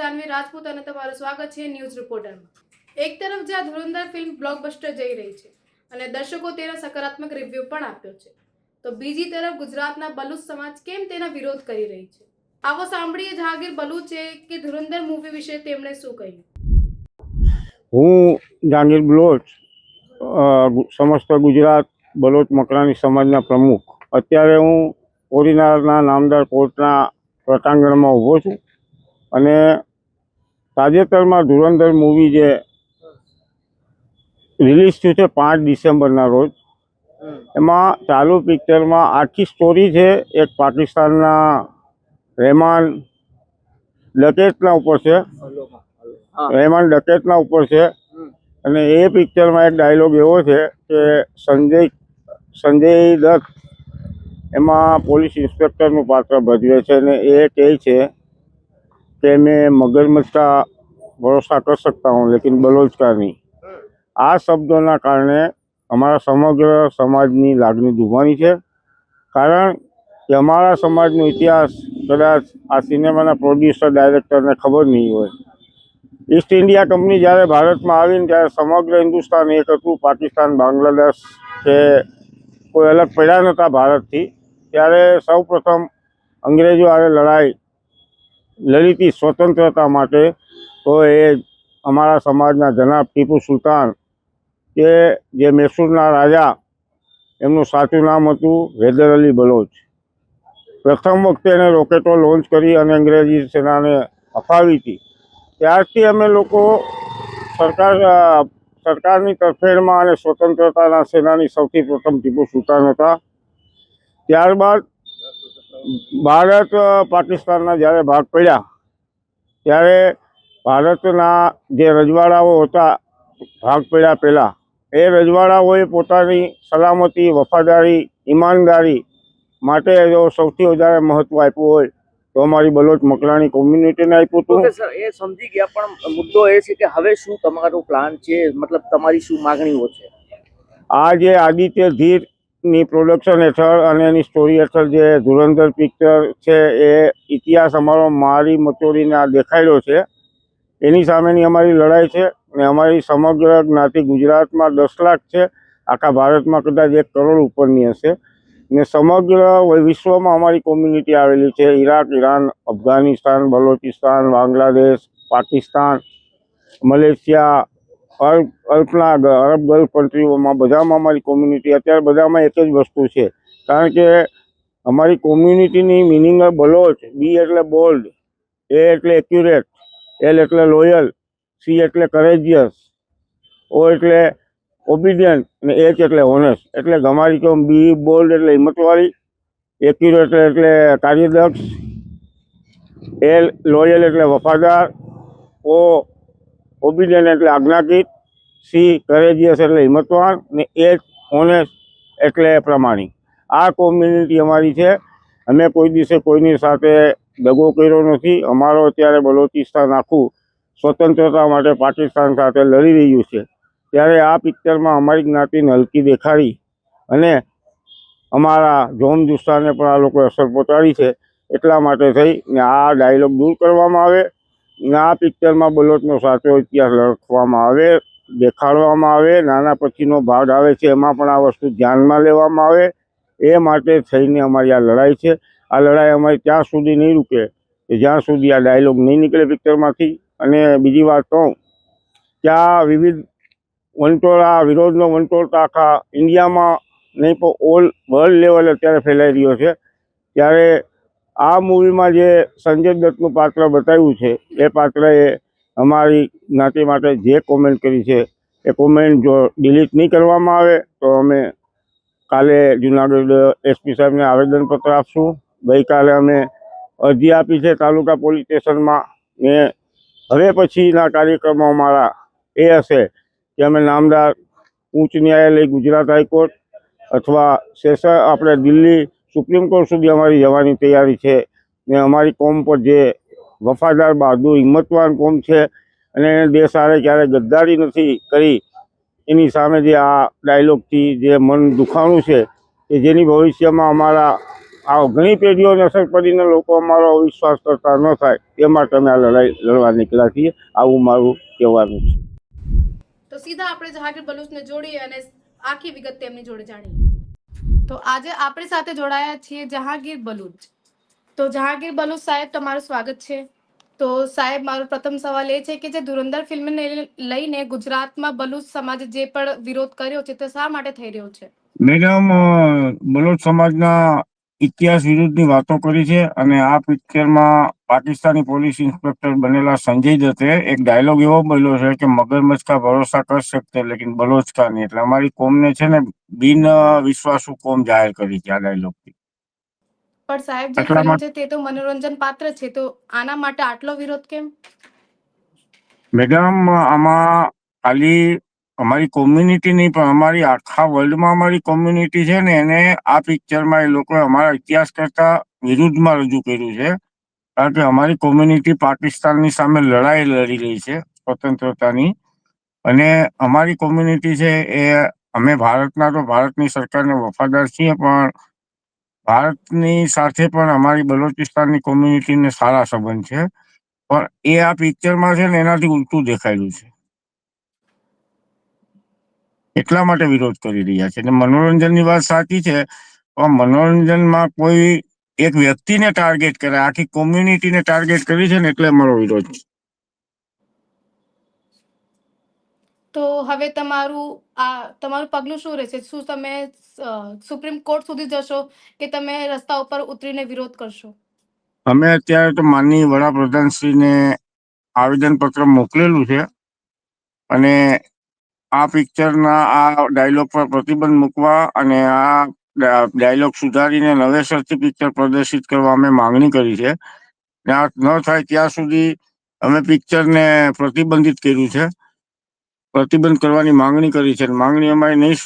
જાનવી રાજપૂત અને તમારું સ્વાગત છે ન્યૂઝ રિપોર્ટરમાં। એક તરફ જ્યાં ધુરંધર ફિલ્મ બ્લોકબસ્ટર જઈ રહી છે અને દર્શકો તેના સકારાત્મક રિવ્યુ પણ આપ્યો છે, તો બીજી તરફ ગુજરાતના બલુચ સમાજ કેમ તેનો વિરોધ કરી રહી છે। આવો સાંભળીએ જહાંગીર બલુચે કે ધુરંધર મૂવી વિશે તેમણે શું કહ્યું। હું જહાંગીર બલોચ સમસ્ત ગુજરાત બલોચ મકરાણી સમાજના પ્રમુખ। અત્યારે હું ઓરિનાના નામદાર કોર્ટના પ્રટાંગણમાં ઊભો છું અને તાજેતરમાં ધુરંધર મૂવી જે રિલીઝ થયું છે 5 ડિસેમ્બરના રોજ, એમાં ચાલુ પિક્ચરમાં આખી સ્ટોરી છે એક પાકિસ્તાનના રહેમાન ડકેતના ઉપર છે, રહેમાન ડકેતના ઉપર છે। અને એ પિક્ચરમાં એક ડાયલોગ એવો છે કે સંજય દત્ત એમાં પોલીસ ઇન્સ્પેક્ટરનું પાત્ર ભજવે છે અને એ કહે છે કે मैं मगरमच्छ का भरोसा कर सकता हूँ लेकिन बलोच का नहीं। આ શબ્દોના કારણે અમારા સમગ્ર સમાજની લાગણી દુભાણી છે, કારણ કે અમારા સમાજનો ઇતિહાસ કદાચ આ સિનેમાના પ્રોડ્યુસર ડાયરેક્ટરને ખબર નહીં હોય। ઈસ્ટ ઇન્ડિયા કંપની જ્યારે ભારતમાં આવીને ત્યારે સમગ્ર હિન્દુસ્તાન એક હતું, પાકિસ્તાન બાંગ્લાદેશ કે કોઈ અલગ પડ્યા નહોતા ભારતથી। ત્યારે સૌ પ્રથમ અંગ્રેજો હારે લડાઈ લડી હતી સ્વતંત્રતા માટે, તો એ અમારા સમાજના જનાબ ટીપુ સુલતાન કે જે મૈસૂરના રાજા, એમનું સાચું નામ હતું હૈદર અલી બલોચ। પ્રથમ વખતે એને રોકેટો લોન્ચ કરી અને અંગ્રેજી સેનાને હફાવી હતી। ત્યારથી અમે લોકો સરકારની તરફેણમાં અને સ્વતંત્રતાના સેનાની સૌથી પ્રથમ ટીપુ સુલતાન હતા। ત્યારબાદ ભારત પાકિસ્તાનના જ્યારે ભાગ પડ્યા ત્યારે ભારતના જે રજવાડાઓ હતા ભાગ પડ્યા પહેલાં, એ રજવાડાઓએ પોતાની સલામતી, વફાદારી, ઈમાનદારી માટે જો સૌથી વધારે મહત્ત્વ આપ્યું હોય તો અમારી બલોચ મકરાણી કોમ્યુનિટીને આપ્યું હતું। સર, એ સમજી ગયા, પણ મુદ્દો એ છે કે હવે શું તમારો પ્લાન છે, મતલબ તમારી શું માગણીઓ છે? આ જે આદિત્ય ધીરની પ્રોડક્શન હેઠળ અને એની સ્ટોરી હેઠળ જે ધુરંધર પિક્ચર છે, એ ઇતિહાસ અમારો મારી મચોડીને આ દેખાડ્યો છે, એની સામેની અમારી લડાઈ છે। અને અમારી સમગ્ર જ્ઞાતિ ગુજરાતમાં 10 લાખ છે, આખા ભારતમાં કદાચ 1 કરોડ ઉપરની હશે। ને સમગ્ર વિશ્વમાં અમારી કોમ્યુનિટી આવેલી છે, Iraq, Iran, Afghanistan, Balochistan, Bangladesh, Pakistan, Malaysia, અરબ ગલ્ફ કન્ટ્રીઓમાં બધામાં અમારી કોમ્યુનિટી। અત્યારે બધામાં એક જ વસ્તુ છે, કારણ કે અમારી કોમ્યુનિટીની મિનિંગ બલોચ, બી એટલે બોલ્ડ, એ એટલે એક્યુરેટ, એલ એટલે લોયલ, સી એટલે કરેજિયસ, ઓ એટલે ઓબિડિયન્ટ અને એચ એટલે ઓનેસ્ટ। એટલે અમારી તો બી બોલ્ડ એટલે હિંમતવાળી, એક્યુરેટ એટલે કાર્યદક્ષ, એલ લોયલ એટલે વફાદાર, ઓ ઓબિડિયન્ટ એટલે આજ્ઞાકીત, સી કરેજિયસ એટલે હિંમતવાન અને એચ ઓનેસ્ટ એટલે પ્રમાણિક। આ કોમ્યુનિટી અમારી છે। અમે કોઈ દિવસે કોઈની સાથે દગો કર્યો નથી। અમારો અત્યારે બલોચિસ્તાન આખું સ્વતંત્રતા માટે પાકિસ્તાન સાથે લડી રહ્યું છે, ત્યારે આ પિક્ચરમાં અમારી જ્ઞાતિને હલકી દેખાડી અને અમારા જોન જુસ્સાને પણ આ લોકોએ અસર પહોંચાડી છે। એટલા માટે થઈ ને આ ડાયલોગ દૂર કરવામાં આવે ને આ પિક્ચરમાં બલોચનો સાચો ઇતિહાસ લખવામાં આવે, દેખાડવામાં આવે। નાના પછીનો ભાગ આવે છે, એમાં પણ આ વસ્તુ ધ્યાનમાં લેવામાં આવે, એ માટે થઈને અમારી આ લડાઈ છે। આ લડાઈ અમારી ત્યાં સુધી નહીં રૂકે કે જ્યાં સુધી આ ડાયલોગ નહીં નીકળે પિક્ચરમાંથી। અને બીજી વાત કહું કે આ વિવિધ વંટોળા, વિરોધનો વંટોળ તો આખા ઇન્ડિયામાં નહીં પણ ઓલ વર્લ્ડ લેવલે અત્યારે ફેલાઈ રહ્યો છે। ત્યારે આ મૂવીમાં જે સંજય દત્તનું પાત્ર બતાવ્યું છે, એ પાત્રએ અમારી જ્ઞાતિ માટે જે કોમેન્ટ કરી છે, એ કોમેન્ટ જો ડિલીટ નહીં કરવામાં આવે તો અમે કાલે જુનાગઢ એસપી સાહેબને આવેદનપત્ર આપશું। ગઈકાલે અમે અરજી આપી છે તાલુકા પોલીસ સ્ટેશનમાં ને હવે પછીના કાર્યક્રમો અમારા એ હશે કે અમે નામદાર ઉચ્ચ ન્યાયાલય, ગુજરાત હાઈકોર્ટ અથવા આપણે દિલ્હી સુપ્રીમ કોર્ટ સુધી અમારી જવાની તૈયારી છે। ને અમારી કોમ પર જે વફાદાર, બહાદુર, હિંમતવાન કોમ છે અને એને દેશ હારે ક્યારેય ગદ્દારી નથી કરી, એની સામે જે આ ડાયલોગથી જે મન દુખાણું છે, કે જેની ભવિષ્યમાં અમારા આ ઘણી પેઢીઓને અસર પડીને લોકો અમારો અવિશ્વાસ કરતા ન થાય એ માટે અમે આ લડાઈ લડવા નીકળ્યા છીએ. આવું મારું કહેવાનું છે. તો સીધા આપણે જહાંગીર બલુચને જોડીએ અને આખી વિગત તેમની જોડે જાણીએ. તો આજે આપણી સાથે જોડાયા છીએ જહાંગીર બલુચ. તો જહાંગીર બલુચ સાહેબ, તમારું સ્વાગત છે. તો સાહેબ, મારો પ્રથમ સવાલ એ છે કે જે ધુરંધર ફિલ્મને લઈને ગુજરાતમાં બલુચ સમાજે જે પણ વિરોધ કર્યો છે તે શા માટે થઈ રહ્યો છે? મેડમ, બલોચ સમાજના ઇતિહાસ વિરુદ્ધની વાતો કરી છે અને આ પિક્ચરમાં પાકિસ્તાની પોલીસ ઇન્સ્પેક્ટર બનેલા સંજય દત્તે એક ડાયલોગ એવો બોલ્યો છે કે મગરમચ્છ કા ભરોસા કર શકતે લેકિન બલોચ કા નહીં. એટલે અમારી કોમને છે ને બિન વિશ્વાસુ કોમ જાહેર કરી છે આ ડાયલોગથી. પણ સાહેબ, જે એટલા ફિલ્મ માટે છે તે તો મનોરંજન પાત્ર છે, તો આના માટે આટલો વિરોધ કેમ? મેડમ, આમાં ખાલી અમારી કોમ્યુનિટી નહીં પણ અમારી આખા વર્લ્ડમાં અમારી કોમ્યુનિટી છે ને એને આ પિક્ચરમાં એ લોકોએ અમારા ઇતિહાસ કરતા વિરુદ્ધમાં રજૂ કર્યું છે. કારણ કે અમારી કોમ્યુનિટી પાકિસ્તાનની સામે લડાઈ લડી રહી છે સ્વતંત્રતાની, અને અમારી કોમ્યુનિટી છે એ અમે ભારતના તો ભારતની સરકારને વફાદાર છીએ, પણ ભારતની સાથે પણ અમારી બલોચિસ્તાનની કોમ્યુનિટીને સારા સંબંધ છે. પણ એ આ પિક્ચરમાં છે ને એનાથી ઉલટું દેખાયેલું છે, એટલા માટે વિરોધ કરી રહ્યા છે. અને મનોરંજનની વાત સાચી છે, પણ મનોરંજનમાં કોઈ એક વ્યક્તિને ટાર્ગેટ કરે, આખી કોમ્યુનિટીને ટાર્ગેટ કરી છે ને એટલે અમારો વિરોધ છે. તો હવે તમારું પગલું શું રહેશે? શું તમે સુપ્રીમ કોર્ટ સુધી જશો કે તમે રસ્તા ઉપર ઉતરીને વિરોધ કરશો? અમે અત્યારે તો માનનીય વડાપ્રધાનશ્રીને આવેદનપત્ર મોકલેલું છે અને આ પિક્ચરના આ ડાયલોગ પર પ્રતિબંધ મૂકવા અને આ ડાયલોગ સુધારીને નવેસરથી પિક્ચર પ્રદર્શિત કરવા અમે માંગણી કરી છે. આ ન થાય ત્યાં સુધી અમે પિક્ચરને પ્રતિબંધિત કર્યું છે, પ્રતિબંધ કરવાની માંગણી કરી છે. માંગણી અમારી નહીં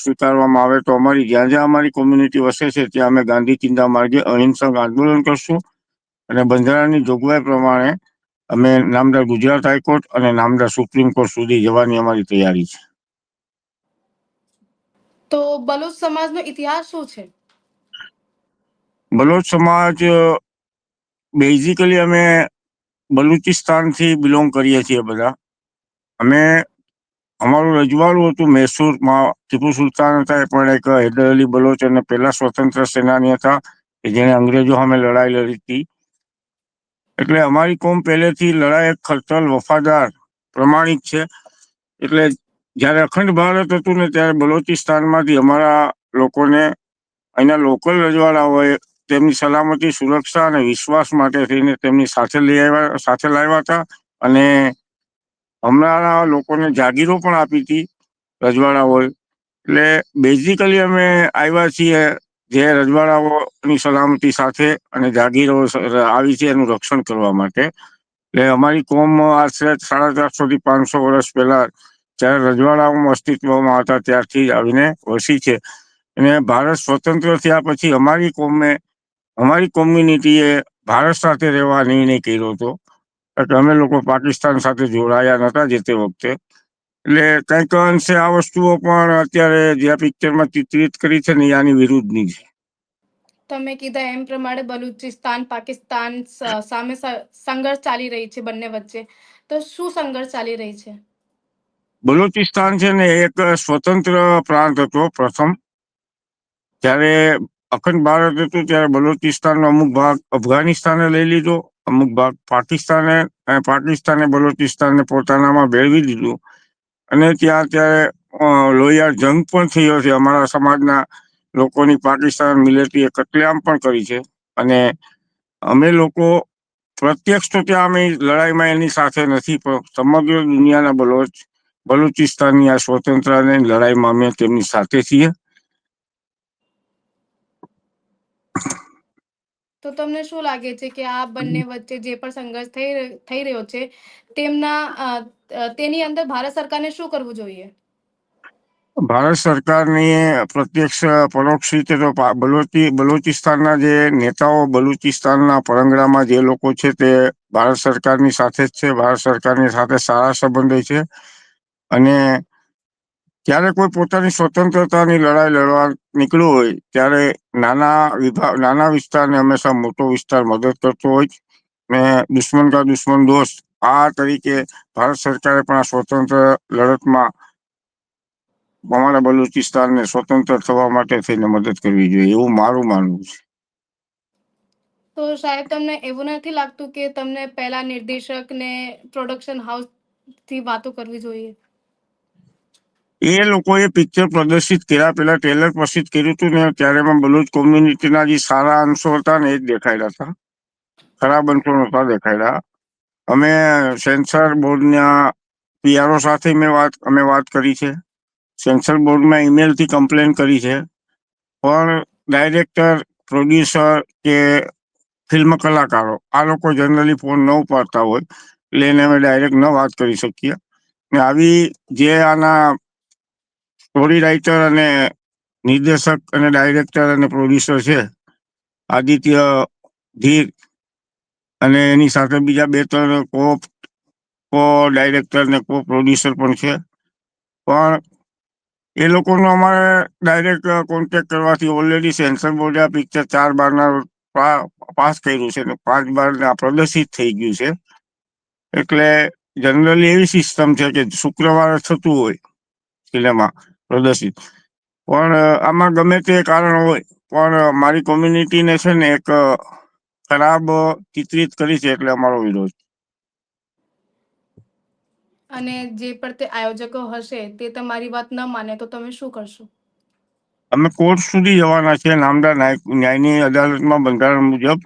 સ્વીકારવામાં આવે તો અમારી જ્યાં જ્યાં અમારી કોમ્યુનિટી વસે છે ત્યાં અમે ગાંધી ચિંતા માર્ગે અહિંસક આંદોલન કરશું અને બંધારણની જોગવાઈ પ્રમાણે અમે નામદાર ગુજરાત હાઈકોર્ટ અને નામદાર સુપ્રીમ કોર્ટ સુધી જવાની અમારી તૈયારી છે. તો બલુચ સમાજનો ઇતિહાસ શું છે? બલોચ સમાજ બેઝિકલી અમે બલુચિસ્તાનથી બિલોંગ કરીએ છીએ બધા. અમારું રજવાડું હતું મૈસૂરમાં. ટીપુ સુલતાન હતા એ પણ એક હૈદર અલી બલોચ અને પહેલા સ્વતંત્ર સેનાની હતા કે જેણે અંગ્રેજો સામે લડાઈ લડી હતી. એટલે અમારી કોમ પહેલેથી લડાયક, ખર્ચલ, વફાદાર, પ્રમાણિક છે. એટલે જ્યારે અખંડ ભારત હતું ને ત્યારે બલોચિસ્તાનમાંથી અમારા લોકોને અહીંના લોકલ રજવાડાઓએ તેમની સલામતી, સુરક્ષા અને વિશ્વાસ માટે થઈને તેમની સાથે લાવ્યા હતા અને હમણાંના લોકોને જાગીરો પણ આપી હતી રજવાડાઓએ. એટલે બેઝિકલી અમે આવ્યા છીએ જે રજવાડાઓની સલામતી સાથે અને જાગીરો આવી છે એનું રક્ષણ કરવા માટે. એટલે અમારી કોમ આશરે 450 થી 500 વર્ષ પહેલા જ્યારે રજવાડાઓમાં અસ્તિત્વમાં હતા ત્યારથી જ આવીને વસી છે. અને ભારત સ્વતંત્ર થયા પછી અમારી કોમ્યુનિટીએ ભારત સાથે રહેવા નિર્ણય કર્યો હતો. એટલે અમે લોકો પાકિસ્તાન સાથે જોડાયા નહોતા જે તે વખતે. એટલે કંઈક અંશે આ વસ્તુઓ પણ અત્યારે જે આ પિક્ચરમાં ચિત્રિત કરી છે ને એ આની વિરુદ્ધની છે. તમે કીધા એમ પ્રમાણે બલુચિસ્તાન પાકિસ્તાન સામે સંઘર્ષ ચાલી રહી છે બંને વચ્ચે. તો શું સંઘર્ષ ચાલી રહી છે? બલુચિસ્તાન છે ને એક સ્વતંત્ર પ્રાંત હતો પ્રથમ. જ્યારે અખંડ ભારત હતું ત્યારે બલુચિસ્તાનનો અમુક ભાગ અફઘાનિસ્તાને લઈ લીધો, અમુક ભાગ પાકિસ્તાને બલુચિસ્તાનને પોતાનામાં ભેળવી દીધું. અને ત્યાં ત્યારે લોહિયાર જંગ પણ થયો છે. અમારા સમાજના લોકોની પાકિસ્તાન મિલિટરીએ કતલેઆમ પણ કરી છે. અને અમે લોકો પ્રત્યક્ષ તો ત્યાં અમે લડાઈમાં એની સાથે નથી, પણ સમગ્ર દુનિયાના બલુચિસ્તાનની આ સ્વતંત્રતાની લડાઈમાં અમે તેમની સાથે છીએ. તો તમને શું લાગે છે કે આ બંને વચ્ચે જે પણ સંઘર્ષ થઈ રહ્યો છે તેની અંદર ભારત સરકારને શું કરવું જોઈએ? ભારત સરકારની પ્રત્યક્ષ પરોક્ષ રીતે તો બલુચિસ્તાનના જે નેતાઓ બલુચિસ્તાનના પરંગણામાં જે લોકો છે તે ભારત સરકારની સાથે જ છે. ભારત સરકારની સાથે સારા સંબંધો છે અને જ્યારે કોઈ પોતાની સ્વતંત્રતાની લડાઈ લડવા નીકળ્યું હોય ત્યારે નાના વિસ્તારને હંમેશા મોટો વિસ્તાર મદદ કરતો હોય છે. ને દુશ્મન કા દુશ્મન દોસ્ત આ તરીકે ભારત સરકારે પણ આ સ્વતંત્ર લડતમાં અમારા બલુચિસ્તાનને સ્વતંત્ર થવા માટે થઈને મદદ કરવી જોઈએ એવું મારું માનવું છે. તો સાહેબ તમને એવું નથી લાગતું કે તમને પહેલા નિર્દેશક ને પ્રોડક્શન હાઉસ થી વાતો કરવી જોઈએ? એ લોકોએ પિક્ચર પ્રદર્શિત કર્યા પેલા ટ્રેલર પ્રસિદ્ધ કર્યું હતું ને ત્યારે એમાં બલુચ કોમ્યુનિટીના જે સારા અંશો હતા ને એ જ દેખાયેલા હતા, ખરાબ અંશો નહોતા દેખાયેલા. અમે સેન્સર બોર્ડના પીઆરઓ સાથે અમે વાત કરી છે, સેન્સર બોર્ડમાં ઈમેલથી કમ્પ્લેન કરી છે, પણ ડાયરેક્ટર, પ્રોડ્યુસર કે ફિલ્મ કલાકારો આ લોકો જનરલી ફોન ન ઉપાડતા હોય એટલે એને અમે ડાયરેક્ટ ન વાત કરી શકીએ. ને આવી જે આના સ્ટોરી રાઇટર અને નિર્દેશક અને ડાયરેક્ટર અને પ્રોડ્યુસર છે, આદિત્ય ધીર અને એની સાથે બીજા 2-3 કો ડાયરેક્ટર ને કો પ્રોડ્યુસર પણ છે, પણ એ લોકોનો અમારે ડાયરેક્ટ કોન્ટેક્ટ કરવાથી ઓલરેડી સેન્સર બોર્ડે આ પિક્ચર 4/12 પાસ કર્યું છે ને 5/12 પ્રદર્શિત થઈ ગયું છે. એટલે જનરલી એવી સિસ્ટમ છે કે શુક્રવારે થતું હોય સિનેમા પ્રદર્શિત, પણ આમાં ગમે તે કારણ હોય પણ મારી કોમ્યુનિટીને છે ને એક ખરાબ ચિત્રિત કરી છે એટલે અમારો વિરોધ. અને જે પણ તે આયોજકો હશે તે તમારી વાત ન માને તો તમે શું કરશો? અમે કોર્ટ સુધી જવાના છે. નામદાર ન્યાયની અદાલતમાં બંધારણ મુજબ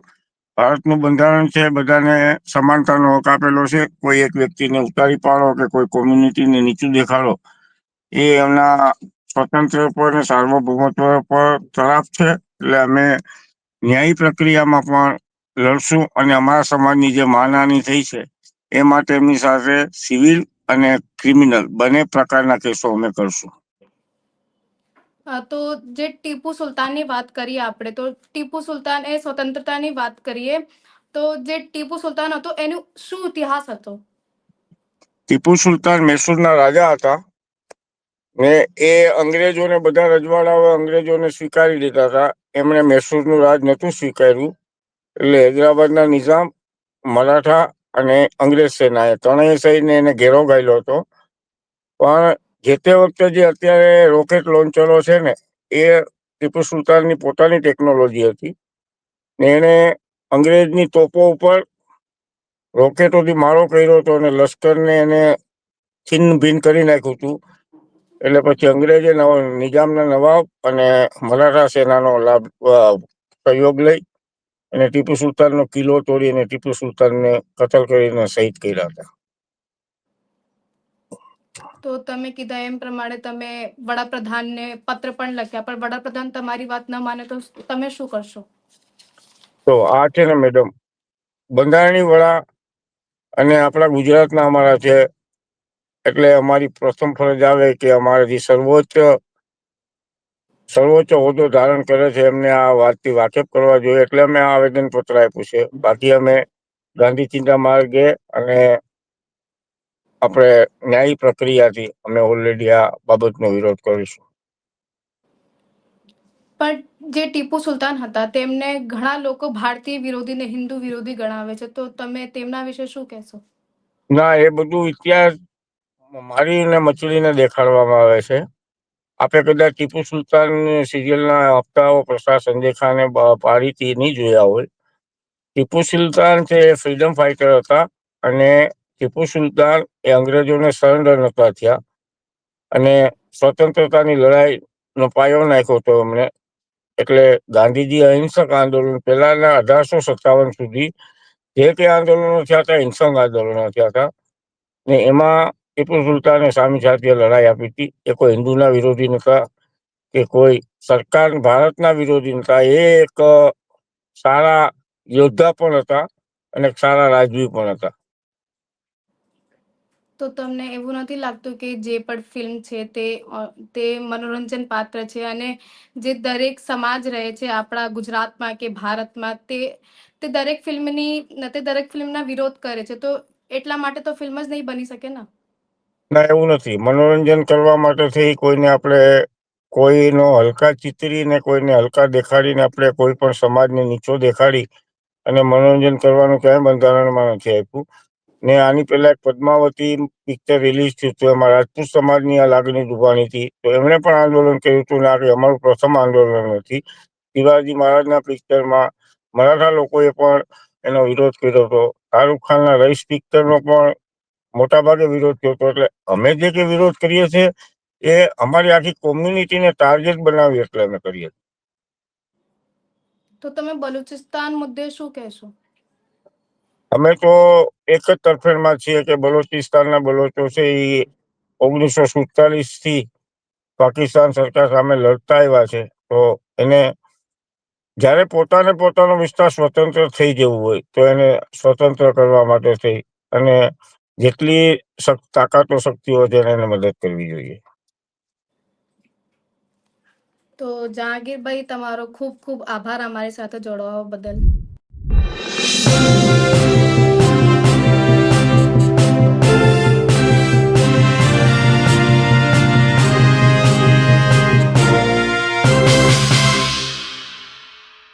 ભારતનું બંધારણ છે, બધાને સમાનતાનો હક આપેલો છે. કોઈ એક વ્યક્તિને ઉતારી પાડો કે કોઈ કોમ્યુનિટીને નીચું દેખાડો એ એમના સ્વતંત્ર પર અને સાર્વભૌમત્વ પર ખરાબ છે. એટલે અમે ન્યાયી પ્રક્રિયામાં પણ લડશું અને અમારા સમાજની જે માનહાનિ થઈ છે એ માટે એમની સાથે સિવિલ અને ક્રિમિનલ બંને પ્રકારના કેસો અમે કરશું. તો જે ટીપુ સુલતાનની વાત કરીએ આપણે, તો ટીપુ સુલતાન એ સ્વતંત્રતાની વાત કરીએ તો જે ટીપુ સુલતાન હતો એનું શું ઇતિહાસ હતો? ટીપુ સુલતાન મૈસૂરના રાજા હતા ને એ અંગ્રેજોને બધા રજવાડાઓ અંગ્રેજોને સ્વીકારી લીધા હતા. એમણે મૈસૂરનું રાજ નહોતું સ્વીકાર્યું એટલે હૈદરાબાદના નિઝામ, મરાઠા અને અંગ્રેજ સેનાએ ત્રણેય સહીને એને ઘેરો ગાયેલો હતો. પણ જે તે વખતે જે અત્યારે રોકેટ લોન્ચરો છે ને એ ટીપુ સુલતાનની પોતાની ટેકનોલોજી હતી ને એણે અંગ્રેજની તોપો ઉપર રોકેટોથી મારો કર્યો હતો અને લશ્કરને એને છિન્ન ભિન્ન કરી નાખ્યું હતું. એટલે પછી અંગ્રેજે નિજામના નવાબ અને મરાઠા સેનાનો લાભ સહયોગ લઈ અને ટીપુ સુલતાનનો કિલ્લો તોડી અને ટીપુ સુલતાનને કતલ કરીને શહીદ કર્યા હતા. તો તમે કીધા એમ પ્રમાણે તમે વડાપ્રધાનને પત્ર પણ લખ્યા, પણ વડાપ્રધાન તમારી વાત ન માને તો તમે શું કરશો? તો આ છે ને મેડમ, બંધારણીય વડા અને આપણા ગુજરાતના અમારા છે એટલે અમારી પ્રથમ ફરજ આવે કે અમારા જે સર્વોચ્ચ હોદ્દો ધારણ કરે છે એમને આ વાતથી વાકેફ કરવા જોઈએ એટલે અમે આ આવેદન પત્ર આપ્યું છે. બાકી અમે ગાંધી ચિંતા માર્ગે અને આપણે ન્યાયી પ્રક્રિયાથી અમે ઓલરેડી આ બાબતનો વિરોધ કરીશું. પણ જે ટીપુ સુલતાન હતા તેમને ઘણા લોકો ભારતીય વિરોધી ને હિન્દુ વિરોધી ગણાવે છે, તો તમે તેમના વિશે શું કહેશો? ના, એ બધું ઇતિહાસ મારીને મચડીને દેખાડવામાં આવે છે. આપણે કદાચ ટીપુ સુલતાન સિરિયલના હપ્તાઓ પ્રસાદ સંજય ખાને પાડીથી નહીં જોયા હોય. ટીપુ સુલતાન છે એ ફ્રીડમ ફાઇટર હતા અને ટીપુ સુલતાન એ અંગ્રેજોને સરેન્ડર નહોતા થયા અને સ્વતંત્રતાની લડાઈનો પાયો નાખ્યો હતો એમણે. એટલે ગાંધીજી અહિંસક આંદોલન પહેલાના 1857 સુધી જે તે આંદોલનો થયા હતા હિંસક આંદોલનો થયા હતા ને એમાં ટીપુ સુલતાને સામી સાથે લડાઈ આપી હતી. એ કોઈ હિન્દુના વિરોધી નહોતા કે કોઈ સરકાર ભારતના વિરોધી નહોતા. એ એક સારા યોદ્ધા પણ હતા અને સારા રાજવી પણ હતા. તો તમને એવું નથી લાગતું કે જે પણ ફિલ્મ છે તે મનોરંજન પાત્ર છે અને જે દરેક સમાજ રહે છે આપણા ગુજરાતમાં કે ભારતમાં તે દરેક ફિલ્મના વિરોધ કરે છે, તો એટલા માટે તો ફિલ્મ જ નહીં બની શકે ને? ના, એવું નથી. મનોરંજન કરવા માટે થઈ કોઈને આપણે કોઈનો હલકા ચિતરીને કોઈને હલકા દેખાડીને આપણે કોઈ પણ સમાજને નીચો દેખાડી અને મનોરંજન કરવાનું ક્યાંય બંધારણમાં નથી આપ્યું. ને આની પહેલા એક પદ્માવતી પિક્ચર રિલીઝ થયું હતું, એમાં રાજપૂત સમાજની આ લાગણી દુભાણી હતી, તો એમણે પણ આંદોલન કર્યું હતું. ને આ કંઈ અમારું પ્રથમ આંદોલન નથી. શિવાજી મહારાજના પિક્ચરમાં મરાઠા લોકોએ પણ એનો વિરોધ કર્યો હતો. શાહરૂખ ખાનના રઈસ પિક્ચરનો પણ મોટા ભાગે વિરોધ થયો હતો. એટલે અમે જે કે વિરોધ કરીએ છીએ એ અમારી આખી કોમ્યુનિટીને ટાર્ગેટ બનાવી એટલે અમે કરીએ. તો તમે બલુચિસ્તાન મુદ્દે શું કહેશો? અમે તો એક જ તરફેણમાં છીએ કે બલોચિસ્તાનના બલોચો છે એ 1947થી પાકિસ્તાન સરકાર સામે લડતા આવ્યા છે. તો એને જ્યારે પોતાનો વિસ્તાર સ્વતંત્ર થઈ જવું હોય તો એને સ્વતંત્ર કરવા માટે થઈ અને જેટલી તાકાતો શક્તિઓ છે એને મદદ કરવી જોઈએ. તો જહાંગીરભાઈ, તમારો ખૂબ ખૂબ આભાર અમારી સાથે જોડાવા બદલ.